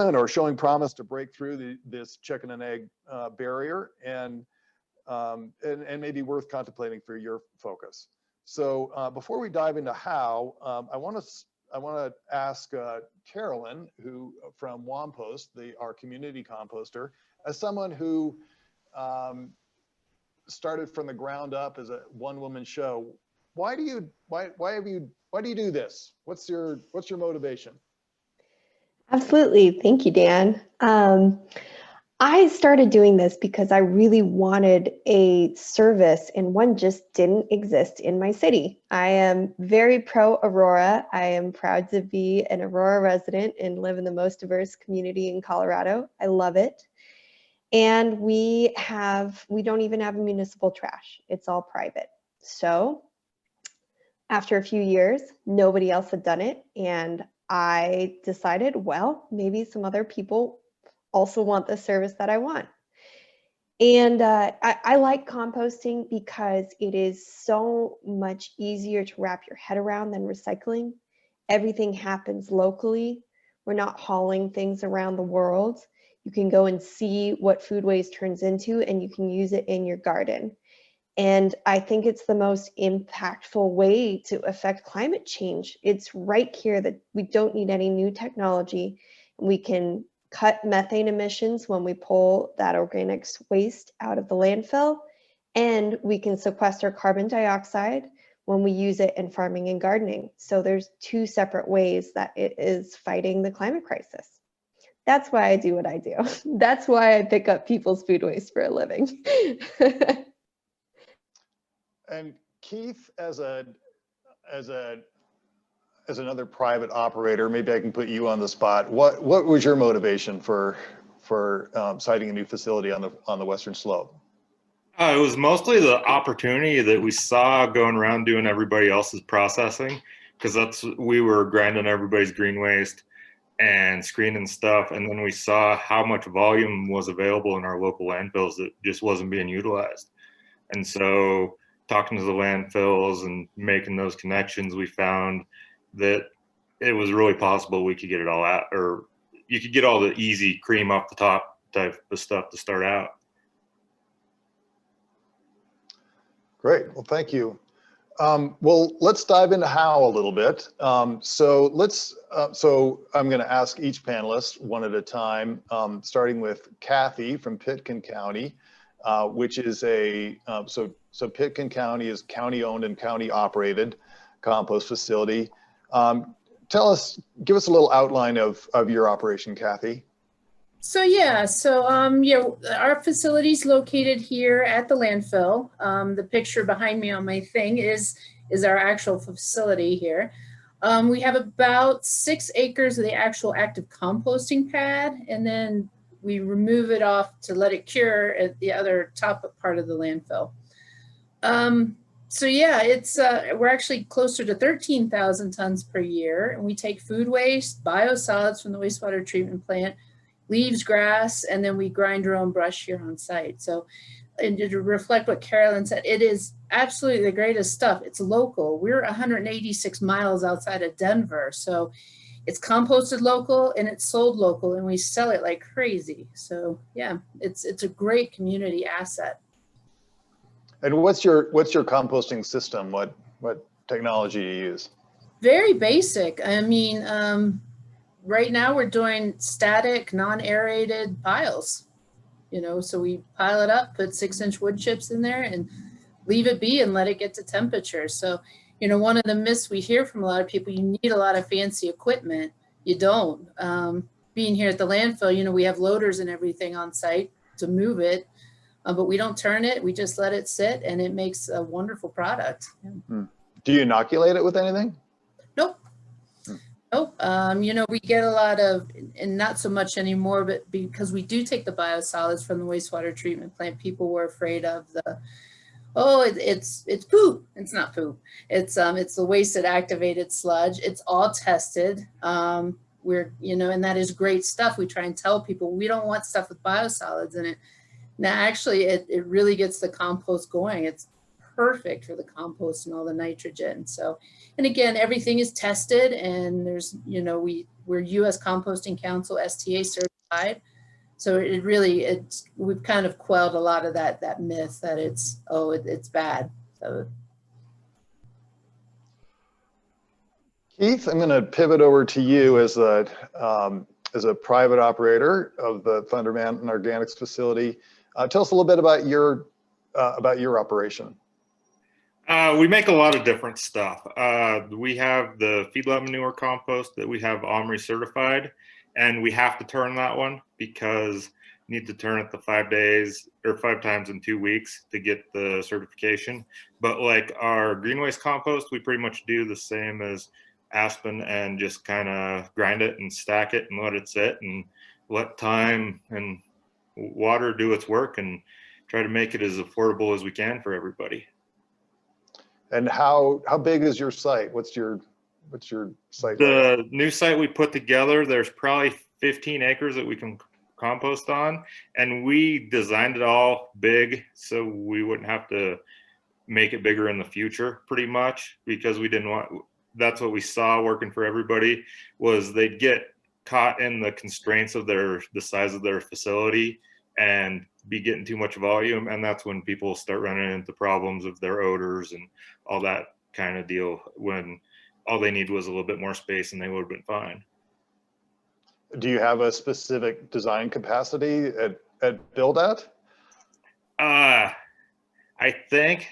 or showing promise to break through this chicken and egg barrier, and maybe worth contemplating for your focus. So before we dive into how, I want to ask Carolyn, who from Wompost, our community composter, as someone who started from the ground up as a one-woman show. Why do you do this? What's your motivation? Absolutely. Thank you, Dan. I started doing this because I really wanted a service, and one just didn't exist in my city. I am very pro Aurora. I am proud to be an Aurora resident and live in the most diverse community in Colorado. I love it. And we don't even have municipal trash. It's all private. So after a few years, nobody else had done it. And I decided, well, maybe some other people also want the service that I want. And I like composting because it is so much easier to wrap your head around than recycling. Everything happens locally. We're not hauling things around the world. You can go and see what food waste turns into, and you can use it in your garden. And I think it's the most impactful way to affect climate change. It's right here that we don't need any new technology. We can cut methane emissions when we pull that organic waste out of the landfill, and we can sequester carbon dioxide when we use it in farming and gardening. So there's two separate ways that it is fighting the climate crisis. That's why I do what I do. That's why I pick up people's food waste for a living. And Keith, as another private operator, maybe I can put you on the spot. What was your motivation for siting a new facility on the Western Slope? It was mostly the opportunity that we saw going around doing everybody else's processing, because we were grinding everybody's green waste and screening stuff, and then we saw how much volume was available in our local landfills that just wasn't being utilized. And so talking to the landfills and making those connections, we found that it was really possible we could get it all out, or you could get all the easy cream off the top type of stuff to start out. Great, well, thank you. Well, let's dive into how a little bit. So I'm going to ask each panelist one at a time, starting with Kathy from Pitkin County, which is so Pitkin County is county-owned and county-operated compost facility. Give us a little outline of your operation, Kathy. So our facility is located here at the landfill. The picture behind me on my thing is our actual facility here. We have about 6 acres of the actual active composting pad, and then we remove it off to let it cure at the other top part of the landfill. We're actually closer to 13,000 tons per year, and we take food waste, biosolids from the wastewater treatment plant, leaves, grass, and then we grind our own brush here on site. So, and to reflect what Carolyn said, it is absolutely the greatest stuff. It's local. We're 186 miles outside of Denver. So it's composted local and it's sold local, and we sell it like crazy. So yeah, it's a great community asset. And what's your composting system? What technology do you use? Very basic. I mean, right now we're doing static, non-aerated piles. So we pile it up, put 6-inch wood chips in there, and leave it be and let it get to temperature. So, one of the myths we hear from a lot of people, you need a lot of fancy equipment. You don't. Being here at the landfill, we have loaders and everything on site to move it. But we don't turn it, we just let it sit, and it makes a wonderful product. Yeah. Do you inoculate it with anything? Nope. Nope. We get a lot of, and not so much anymore, but because we do take the biosolids from the wastewater treatment plant, people were afraid of it's poop. It's not poop. It's the wasted activated sludge. It's all tested. And that is great stuff. We try and tell people we don't want stuff with biosolids in it. Now, actually, it really gets the compost going. It's perfect for the compost and all the nitrogen. So, and again, everything is tested, and there's, we we're U.S. Composting Council STA certified. So it really, we've kind of quelled a lot of that myth that it's bad. So. Keith, I'm going to pivot over to you as a private operator of the Thunder Mountain Organics facility. Tell us a little bit about your operation. We make a lot of different stuff. We have the feedlot manure compost that we have OMRI certified, and we have to turn that one because you need to turn it the 5 days or 5 times in 2 weeks to get the certification. But like our green waste compost, we pretty much do the same as Aspen and just kind of grind it and stack it and let it sit and let time and water do its work and try to make it as affordable as we can for everybody. And how big is your site? What's your site? The new site we put together, there's probably 15 acres that we can compost on, and we designed it all big so we wouldn't have to make it bigger in the future, pretty much, because we didn't want, that's what we saw working for everybody, was they'd get caught in the constraints of the size of their facility and be getting too much volume, and that's when people start running into problems of their odors and all that kind of deal, when all they need was a little bit more space and they would have been fine. Do you have a specific design capacity at build at? I think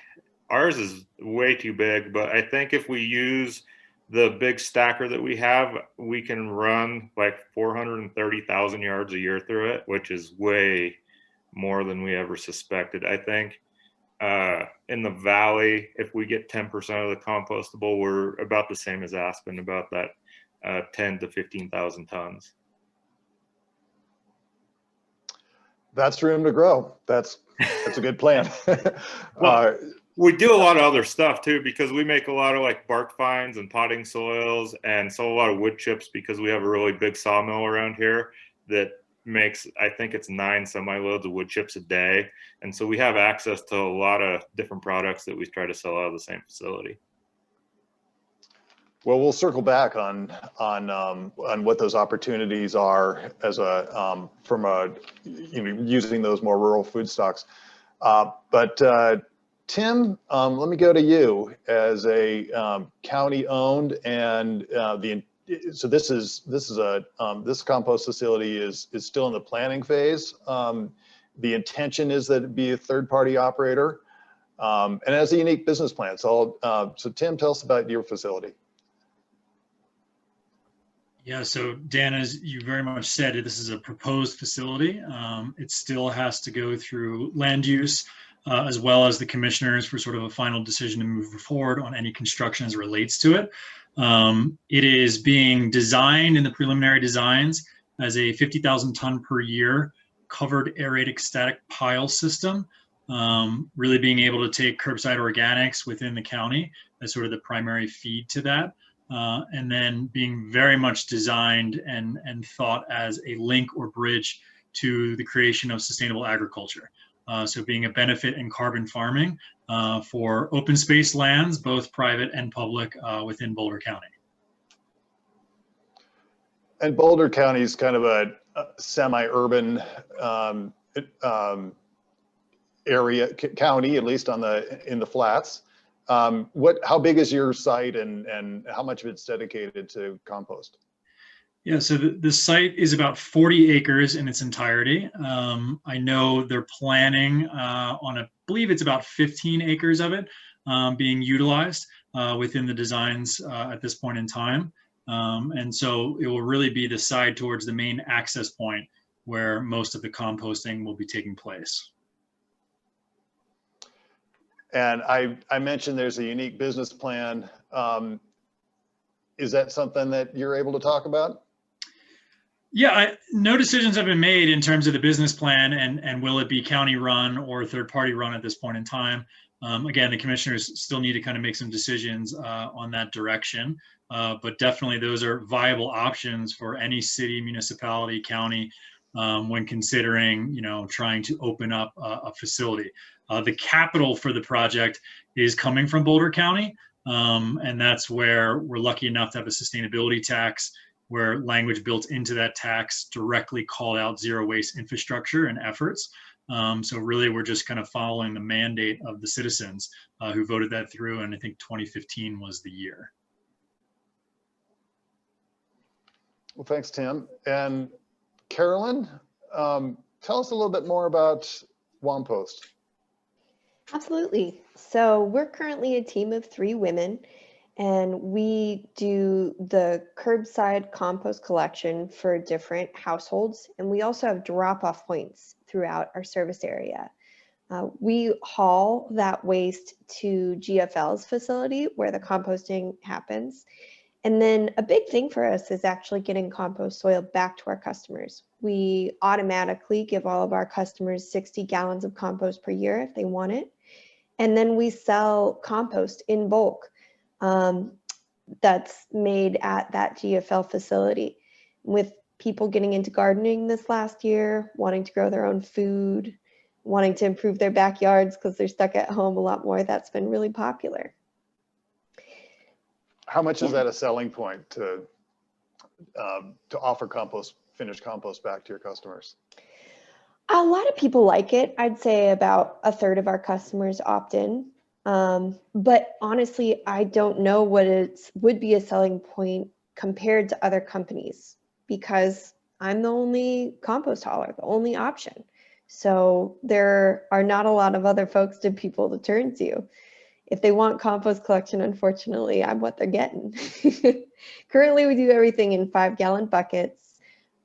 ours is way too big, but I think if we use the big stacker that we have, we can run like 430,000 yards a year through it, which is way more than we ever suspected. I think in the valley, if we get 10% of the compostable, we're about the same as Aspen, about that 10 to 15,000 tons. That's room to grow. That's a good plan. Well, we do a lot of other stuff too, because we make a lot of like bark fines and potting soils, and sell a lot of wood chips because we have a really big sawmill around here that makes, I think it's 9 semi-loads of wood chips a day. And so we have access to a lot of different products that we try to sell out of the same facility. Well, we'll circle back on what those opportunities are as from using those more rural food stocks. But Tim, let me go to you as a county-owned, and so this compost facility is still in the planning phase. The intention is that it be a third-party operator, and it has a unique business plan. So Tim, tell us about your facility. Yeah, so Dan, as you very much said, this is a proposed facility. It still has to go through land use, as well as the commissioners for sort of a final decision to move forward on any construction as it relates to it. It is being designed in the preliminary designs as a 50,000 ton per year covered aerated static pile system, really being able to take curbside organics within the county as sort of the primary feed to that. And then being very much designed and thought as a link or bridge to the creation of sustainable agriculture. So being a benefit in carbon farming for open space lands, both private and public, within Boulder County. And Boulder County is kind of a semi-urban county, at least in the flats. How big is your site, and how much of it's dedicated to compost? Yeah, so the site is about 40 acres in its entirety. I know they're planning on, I believe it's about 15 acres of it being utilized within the designs at this point in time. And so it will really be the side towards the main access point where most of the composting will be taking place. And I mentioned there's a unique business plan. Is that something that you're able to talk about? Yeah, no decisions have been made in terms of the business plan and will it be county run or third party run at this point in time. Again, the commissioners still need to kind of make some decisions on that direction, but definitely those are viable options for any city, municipality, county when considering, trying to open up a facility. The capital for the project is coming from Boulder County, and that's where we're lucky enough to have a sustainability tax where language built into that tax directly called out zero waste infrastructure and efforts. So really, we're just kind of following the mandate of the citizens who voted that through, and I think 2015 was the year. Well, thanks, Tim. And Carolyn, tell us a little bit more about Wompost. Absolutely. So we're currently a team of 3 women, and we do the curbside compost collection for different households. And we also have drop-off points throughout our service area. We haul that waste to GFL's facility where the composting happens. And then a big thing for us is actually getting compost soil back to our customers. We automatically give all of our customers 60 gallons of compost per year if they want it. And then we sell compost in bulk that's made at that GFL facility. With people getting into gardening this last year, wanting to grow their own food, wanting to improve their backyards because they're stuck at home a lot more, that's been really popular. How much is that a selling point to offer finished compost back to your customers? A lot of people like it. I'd say about 1/3 of our customers opt in. But honestly, I don't know what it would be a selling point compared to other companies because I'm the only compost hauler, the only option. So there are not a lot of other folks to people to turn to. If they want compost collection, unfortunately, I'm what they're getting. Currently, we do everything in 5-gallon buckets,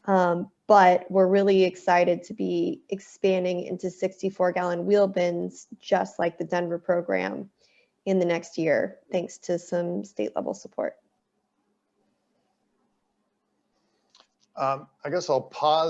but we're really excited to be expanding into 64-gallon wheel bins, just like the Denver program in the next year, thanks to some state level support. I guess I'll pause